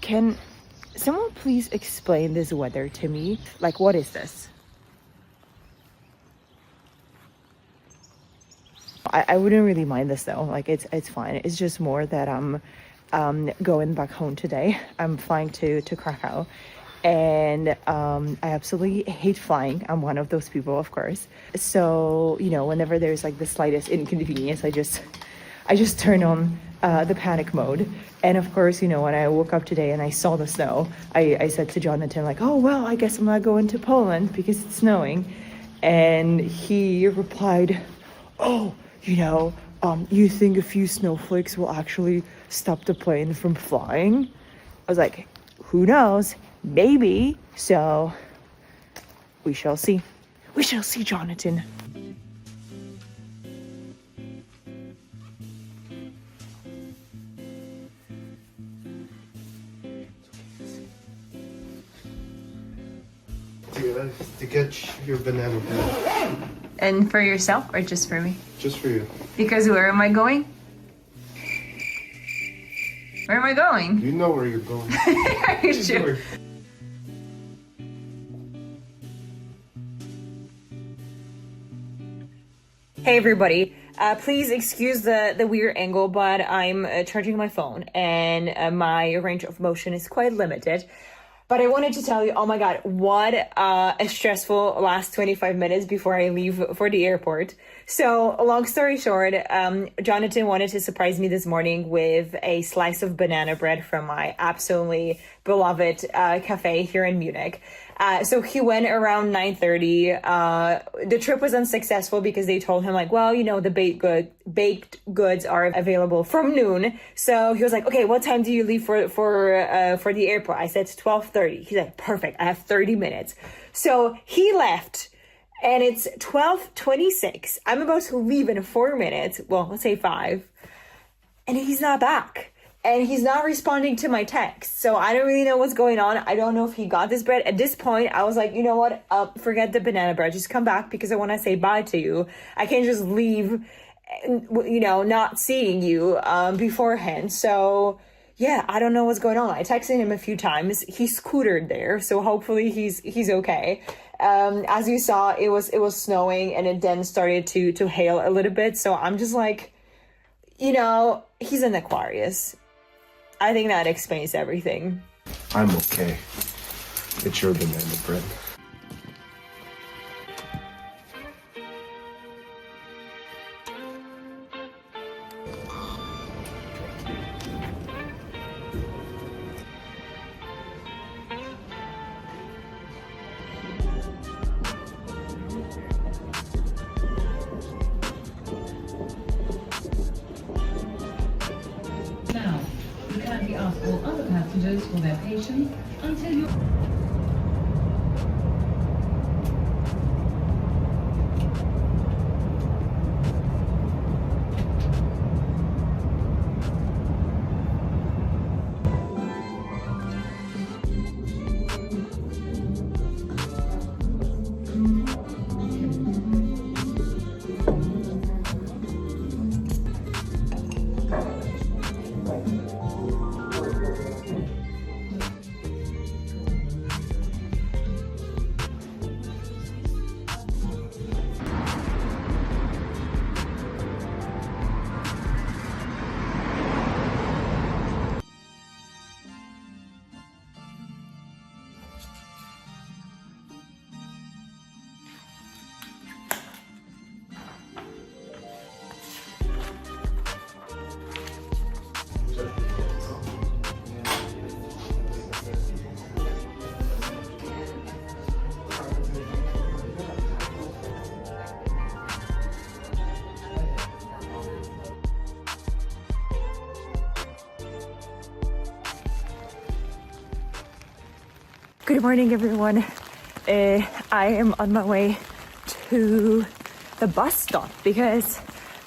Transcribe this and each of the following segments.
Can someone please explain this weather to me? Like, what is this? I wouldn't really mind this though. Like, it's fine. It's just more that I'm going back home today. I'm flying to Krakow, and I absolutely hate flying. I'm one of those people, of course. So, you know, whenever there's like the slightest inconvenience, I just turn on the panic mode. And of course, you know, when I woke up today and I saw the snow, I said to Jonathan, like, oh, well, I guess I'm not going to Poland because it's snowing. And he replied, oh, you know, you think a few snowflakes will actually stop the plane from flying? I was like, who knows? Maybe. So we shall see. We shall see, Jonathan. To get your banana bread. And for yourself or just for me? Just for you. Because where am I going? Where am I going? You know where you're going. Are you sure? Hey everybody, please excuse the weird angle, but I'm charging my phone and my range of motion is quite limited. But I wanted to tell you, oh my God, what a stressful last 25 minutes before I leave for the airport. So long story short, Jonathan wanted to surprise me this morning with a slice of banana bread from my absolutely beloved cafe here in Munich. So he went around 9:30. The trip was unsuccessful because they told him like, well, you know, the baked goods are available from noon. So he was like, okay, what time do you leave for the airport? I said 12:30. He's like, perfect. I have 30 minutes. So he left. And it's 12:26. I'm about to leave in 4 minutes. Well, let's say 5. And he's not back. And he's not responding to my text. So I don't really know what's going on. I don't know if he got this bread. At this point, I was like, you know what? Forget the banana bread. Just come back because I want to say bye to you. I can't just leave, you know, not seeing you beforehand. So yeah, I don't know what's going on. I texted him a few times. He scootered there. So hopefully he's okay. As you saw, it was snowing and it then started to hail a little bit. So I'm just like, you know, he's an Aquarius. I think that explains everything. I'm okay. It's your banana bread. Now, we kindly ask all other passengers for their patience until you... Good morning, everyone. I am on my way to the bus stop because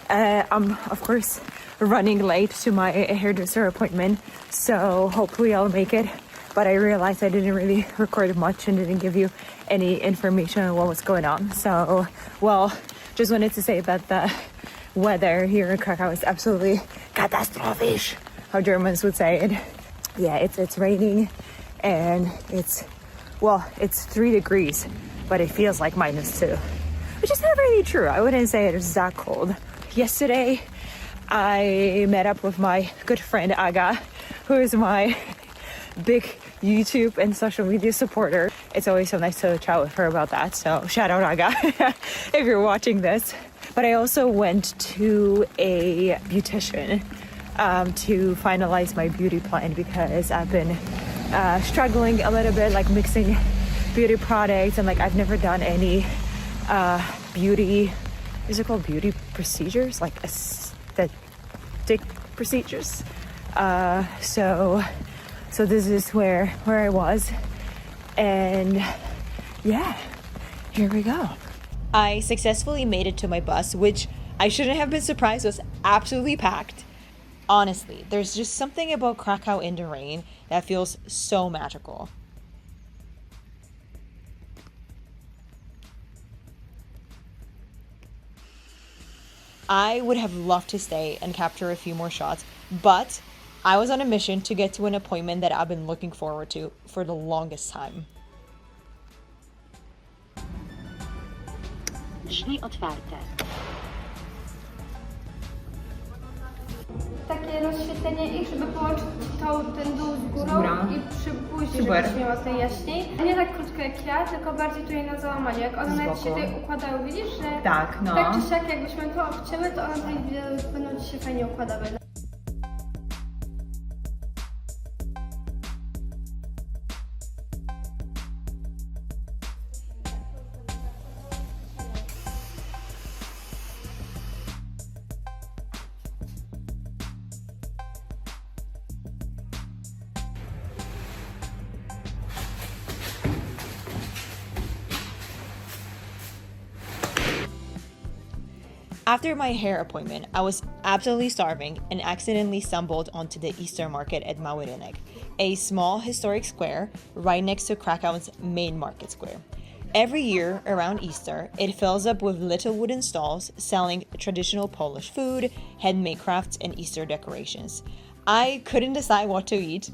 I'm, of course, running late to my hairdresser appointment. So hopefully I'll make it. But I realized I didn't really record much and didn't give you any information on what was going on. So, well, just wanted to say that the weather here in Krakow is absolutely catastrophisch, how Germans would say it. yeah, it's raining, and it's 3 degrees, but it feels like -2, which is not really true. I wouldn't say it's that cold. Yesterday, I met up with my good friend Aga, who is my big YouTube and social media supporter. It's always so nice to chat with her about that. So shout out Aga if you're watching this. But I also went to a beautician to finalize my beauty plan because I've been struggling a little bit, like mixing beauty products, and like I've never done any beauty, is it called beauty procedures, like aesthetic procedures. So this is where I was, and yeah, here we go. I successfully made it to my bus, which I shouldn't have been surprised was absolutely packed. Honestly, there's just something about Krakow in the rain that feels so magical. I would have loved to stay and capture a few more shots, but I was on a mission to get to an appointment that I've been looking forward to for the longest time. Drzwi otwarte. Takie rozświetlenie ich, żeby połączyć ten dół z górą, i przy buzi, Super. żebyś miała tutaj jaśniej. Nie tak krótko jak ja, tylko bardziej tutaj na załamaniu. Jak one nawet się tutaj układały, widzisz, że Tak, no. tak czy siak jakbyśmy to obcięły, to one tutaj będą ci się fajnie układały. After my hair appointment, I was absolutely starving and accidentally stumbled onto the Easter market at Mały Rynek, a small historic square right next to Krakow's main market square. Every year around Easter, it fills up with little wooden stalls selling traditional Polish food, handmade crafts, and Easter decorations. I couldn't decide what to eat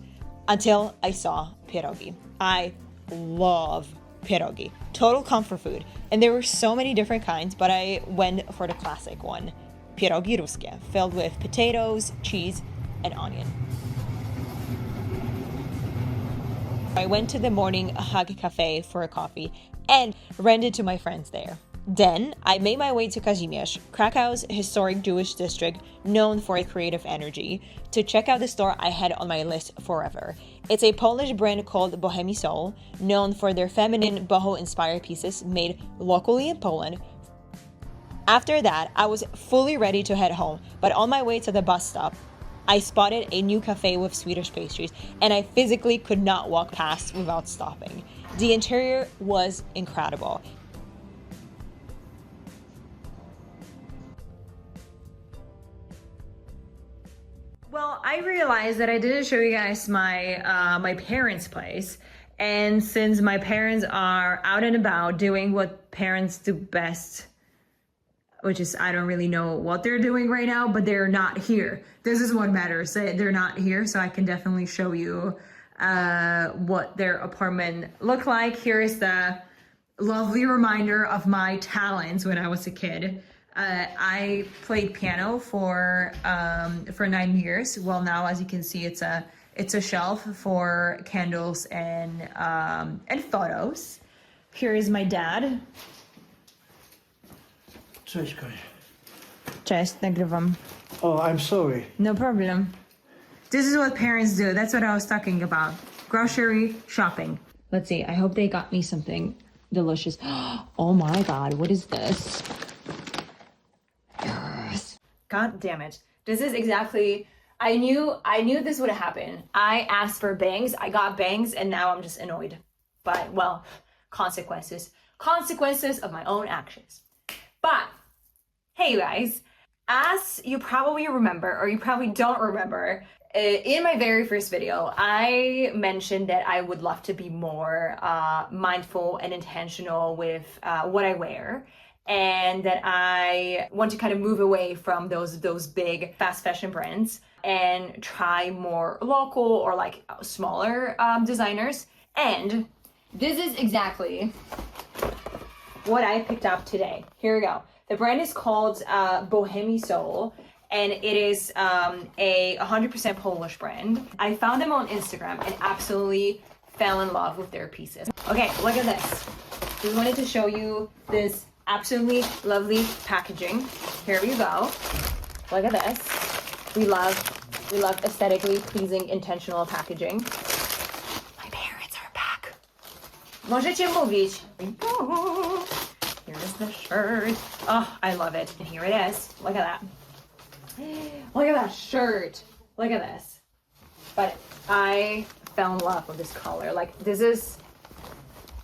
until I saw pierogi. I love pierogi, total comfort food, and there were so many different kinds, but I went for the classic one, pierogi ruskie, filled with potatoes, cheese, and onion. I went to the morning Hug Cafe for a coffee and ran into my friends there. Then I made my way to Kazimierz, Krakow's historic Jewish district known for its creative energy, to check out the store I had on my list forever. It's a Polish brand called Bohemi Soul, known for their feminine boho-inspired pieces made locally in Poland. After that, I was fully ready to head home, but on my way to the bus stop, I spotted a new cafe with Swedish pastries, and I physically could not walk past without stopping. The interior was incredible. Well, I realized that I didn't show you guys my parents' place. And since my parents are out and about doing what parents do best, which is, I don't really know what they're doing right now, but they're not here. This is what matters. They're not here, so I can definitely show you what their apartment looked like. Here is the lovely reminder of my talents when I was a kid. I played piano for 9 years. Well, now, as you can see, it's a shelf for candles and photos. Here is my dad. Cześć, Koń. Cześć, nagrywam. Oh, I'm sorry. No problem. This is what parents do. That's what I was talking about. Grocery shopping. Let's see. I hope they got me something delicious. Oh my God, what is this? Yes. God damn it. This is exactly, I knew this would happen. I asked for bangs, I got bangs, and now I'm just annoyed. But, well, consequences of my own actions. But, hey you guys, as you probably remember, or you probably don't remember, in my very first video, I mentioned that I would love to be more mindful and intentional with what I wear, and that I want to kind of move away from those big fast fashion brands. and try more local or like smaller designers. And this is exactly what I picked up today. Here we go. The brand is called Bohemi Soul, and it is a 100% Polish brand. I found them on Instagram and absolutely fell in love with their pieces. Okay, look at this. Just wanted to show you this absolutely lovely packaging. Here we go. Look at this. We love aesthetically pleasing, intentional packaging. My parents are back. Możecie mówić. Here's the shirt. Oh, I love it. And here it is. Look at that. Look at that shirt. Look at this. But I fell in love with this color. Like this is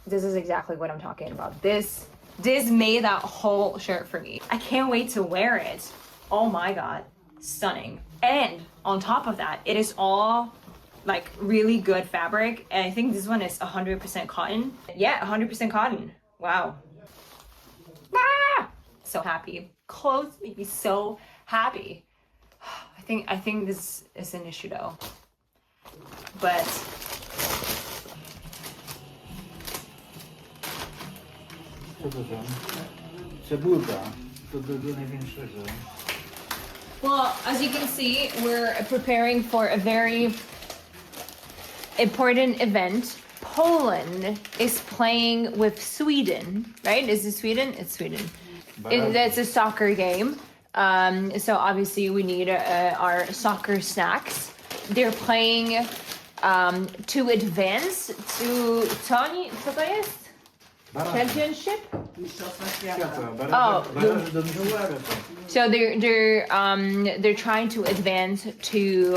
exactly what I'm talking about. This made that whole shirt for me. I can't wait to wear it. Oh my god, stunning. And on top of that, it is all like really good fabric. And I think this one is 100% cotton. Yeah, 100% cotton. Wow. Ah! So happy. Clothes make me so happy. I think this is an issue though. But Co to tam? Cebulka. To do największego. well, as you can see, we're preparing for a very important event. Poland is playing with Sweden, right? Is it Sweden? It's Sweden. That's a soccer game. So obviously we need our soccer snacks. They're playing to advance to co to jest? Championship? Oh, so they're trying to advance to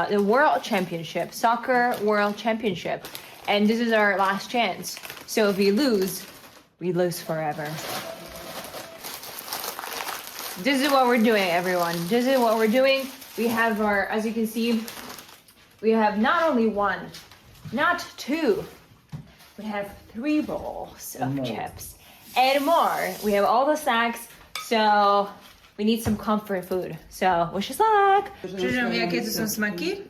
the World Championship, Soccer World Championship, and this is our last chance. So if we lose forever. This is what we're doing, everyone. This is what we're doing. We have our, as you can see, we have not only one, not two, we have 3 bowls of chips and more. We have all the snacks, so we need some comfort food. So wish us luck. Przepraszam, jakie to są smaki?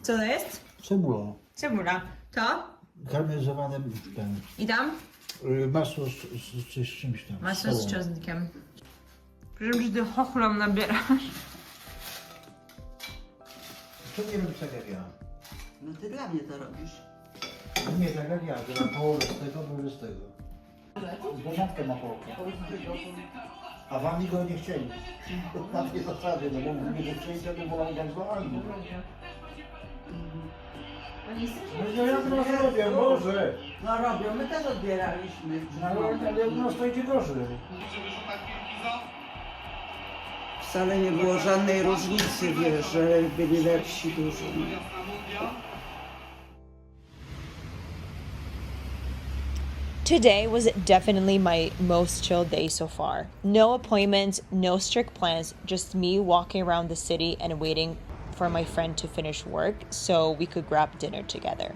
Co to jest? Cebula. Cebula. To? Karmelizowane ten. I tam? Masło z czymś tam. Masło z czosnkiem. Przepraszam, że ty chochlom nabierasz. To nie robisz tak jak ja. No ty dla mnie to robisz. No nie tak jak ja, że mam połowę z tego, połowę z tego. Bo matkę ma połowę. A wami go nie chcieli. Na takie zasady, no bo nie chcieli, to by była bardzo Anglii. No ja to robię, może. No robią, my też odbieraliśmy. Ale no stoicie gorzej. Wcale nie było żadnej różnicy, wiesz, że byli lepsi dużo. Today was definitely my most chill day so far. No appointments, no strict plans, just me walking around the city and waiting for my friend to finish work so we could grab dinner together.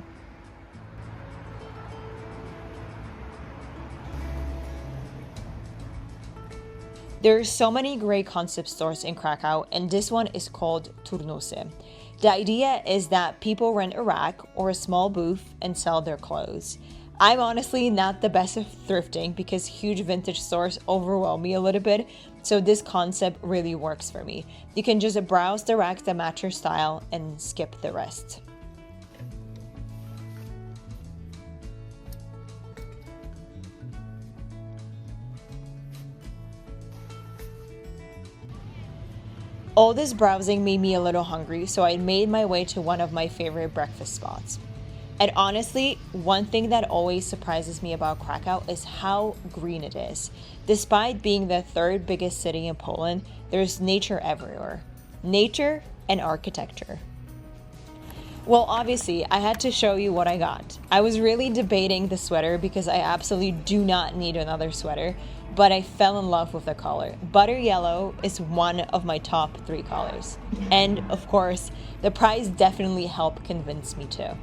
There are so many great concept stores in Krakow, and this one is called Turnusy. The idea is that people rent a rack or a small booth and sell their clothes. I'm honestly not the best at thrifting because huge vintage stores overwhelm me a little bit, so this concept really works for me. You can just browse the racks that match your style and skip the rest. All this browsing made me a little hungry, so I made my way to one of my favorite breakfast spots. And honestly, one thing that always surprises me about Krakow is how green it is. Despite being the 3rd biggest city in Poland, there's nature everywhere. Nature and architecture. Well, obviously, I had to show you what I got. I was really debating the sweater because I absolutely do not need another sweater, but I fell in love with the color. Butter yellow is one of my top 3 colors. And of course, the price definitely helped convince me too.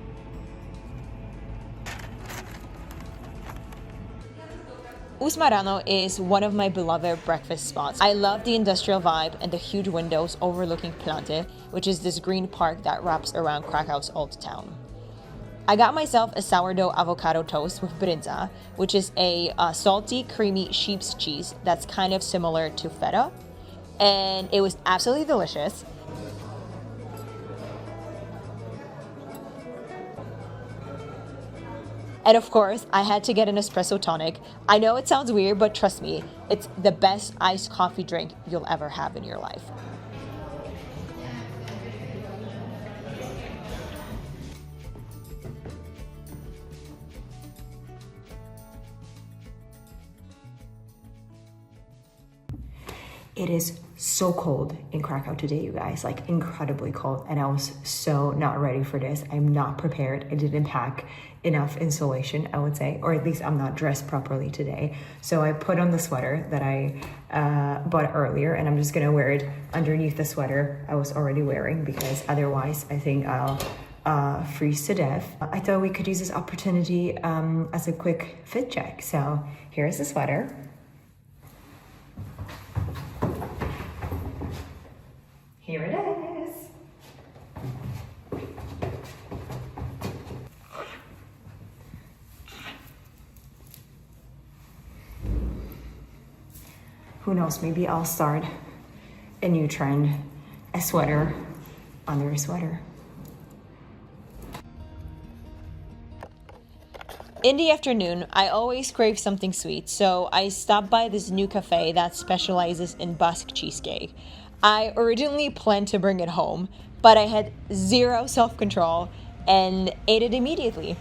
Usmarano is one of my beloved breakfast spots. I love the industrial vibe and the huge windows overlooking Planty, which is this green park that wraps around Krakow's old town. I got myself a sourdough avocado toast with bryndza, which is a salty, creamy sheep's cheese that's kind of similar to feta, and it was absolutely delicious. And of course, I had to get an espresso tonic. I know it sounds weird, but trust me, it's the best iced coffee drink you'll ever have in your life. It is so cold in Krakow today, you guys, like incredibly cold. And I was so not ready for this. I'm not prepared. I didn't pack enough insulation, I would say, or at least I'm not dressed properly today. So I put on the sweater that I bought earlier, and I'm just gonna wear it underneath the sweater I was already wearing, because otherwise I think I'll freeze to death. I thought we could use this opportunity as a quick fit check. So here's the sweater. Here it is. Who knows, maybe I'll start a new trend, a sweater under a sweater. In the afternoon, I always crave something sweet, so I stopped by this new cafe that specializes in Basque cheesecake. I originally planned to bring it home, but I had zero self-control and ate it immediately.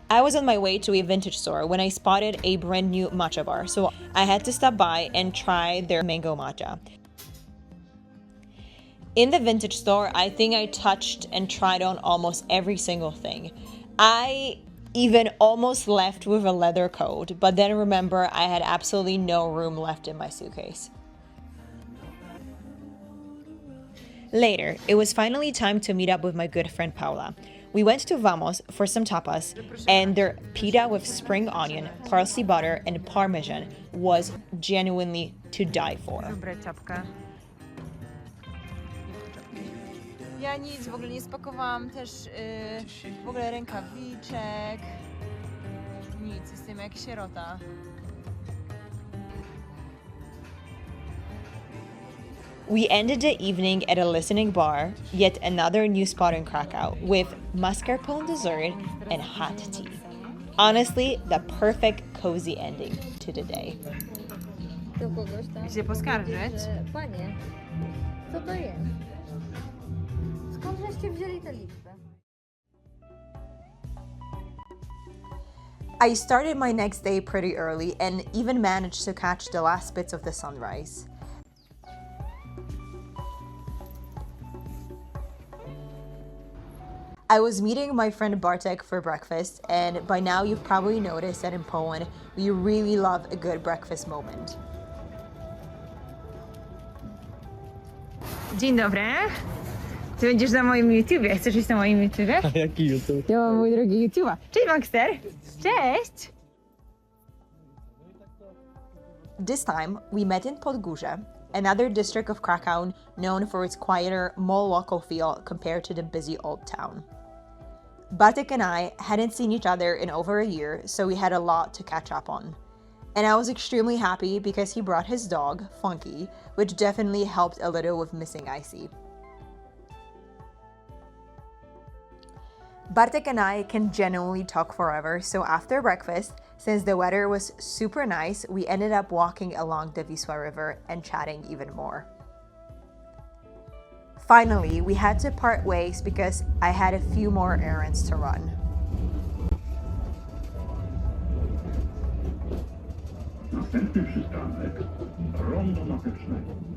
I was on my way to a vintage store when I spotted a brand new matcha bar, so I had to stop by and try their mango matcha. In the vintage store, I think I touched and tried on almost every single thing. I even almost left with a leather coat, but then remember I had absolutely no room left in my suitcase. Later, it was finally time to meet up with my good friend Paula. We went to Vamos for some tapas, and their pita with spring onion, parsley butter, and parmesan was genuinely to die for. Ja nic, w ogóle nie spakowałam też w ogóle rękawiczek. Nic, jestem jak sierota. We ended the evening at a listening bar, yet another new spot in Krakow, with mascarpone dessert and hot tea. Honestly, the perfect cozy ending to the day. Do kogoś tam. Się poskarżyć? Panie, co to jest? Skąd żeście wzięli tę liczbę? I started my next day pretty early and even managed to catch the last bits of the sunrise. I was meeting my friend Bartek for breakfast, and by now you've probably noticed that in Poland, we really love a good breakfast moment. Dzień dobry. Ty będziesz na moim YouTubie. Chcesz iść na moim YouTubie? A jaki YouTube? Ja mam mój drogi YouTube'a. Cześć, Maxter! Cześć! This time, we met in Podgórze, another district of Krakow known for its quieter, more local feel compared to the busy old town. Bartek and I hadn't seen each other in over a year, so we had a lot to catch up on. And I was extremely happy because he brought his dog, Funky, which definitely helped a little with missing Icy. Bartek and I can genuinely talk forever, so after breakfast, since the weather was super nice, we ended up walking along the Wisła River and chatting even more. Finally, we had to part ways because I had a few more errands to run. Następny przystanek Rondo Napecznego.